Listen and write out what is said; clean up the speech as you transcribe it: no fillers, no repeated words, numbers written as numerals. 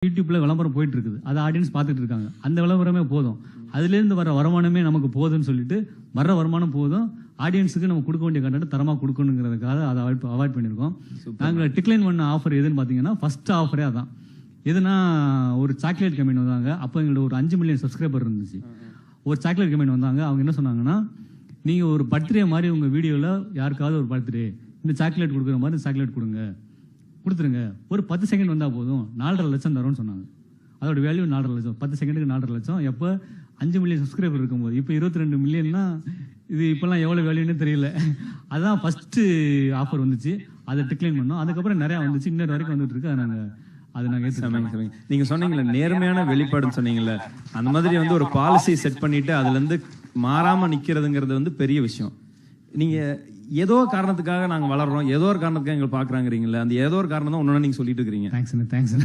யூடியூப்பில் விளம்பரம் போயிட்டு இருக்குது, அதை ஆடியன்ஸ் பார்த்துட்டு இருக்காங்க. அந்த விளம்பரமே போதும், அதுலேருந்து வர வருமானமே நமக்கு போதும்னு சொல்லிட்டு வர்ற வருமானம் போதும், ஆடியன்ஸுக்கு நம்ம கொடுக்க வேண்டிய கண்டென்ட் தரமாக கொடுக்கணுங்கிறதுக்காக அதை அவாய்ட் பண்ணியிருக்கோம். நாங்கள் டிக்ளைன் பண்ண ஆஃபர் எதுன்னு பார்த்தீங்கன்னா, ஃபர்ஸ்ட் ஆஃபரே அதான். எதுனா ஒரு சாக்லேட் கம்பெனி வந்தாங்க. அப்போ எங்களோட ஒரு 5 மில்லியன் சப்ஸ்கிரைபர் இருந்துச்சு. ஒரு சாக்லேட் கம்பெனி வந்தாங்க. அவங்க என்ன சொன்னாங்கன்னா, நீங்கள் ஒரு பர்த்டே மாதிரி உங்கள் வீடியோவில் யாருக்காவது ஒரு பர்த்டே இந்த சாக்லேட் கொடுக்குற மாதிரி சாக்லேட் கொடுத்துருங்க, ஒரு 10 செகண்ட் வந்தால் போதும், 4.5 லட்சம் தரோன்னு சொன்னாங்க. அதோட வேல்யூ 4.5 லட்சம், 10 செகண்டுக்கு 4.5 லட்சம். எப்போ 5 மில்லியன் சப்ஸ்கிரைபர் இருக்கும்போது, இப்போ 22 மில்லியன்னா இது இப்போல்லாம் எவ்வளோ வேல்யூன்னு தெரியல. அதுதான் ஃபஸ்ட்டு ஆஃபர் வந்துச்சு, அதை டிக்ளைன் பண்ணோம். அதுக்கப்புறம் நிறையா வந்துச்சு, இன்னொரு வரைக்கும் வந்துட்டு இருக்கு. அதை நாங்கள் நீங்க சொன்னீங்கல்ல நேர்மையான வெளிப்பாடுன்னு சொன்னீங்கல்ல, அந்த மாதிரி ஒரு பாலிசி செட் பண்ணிட்டு அதுல இருந்து மாறாம நிக்கிறதுங்கிறது பெரிய விஷயம். நீங்க ஏதோ காரணத்துக்காக நாங்க வளர்றோம், ஏதோ ஒரு காரணத்துக்காக எங்களை பாக்குறாங்கிறீங்களா, அந்த ஏதோ ஒரு காரணம் தான் ஒன்னு நீங்க சொல்லிட்டு இருக்கீங்க. தேங்க்ஸ்.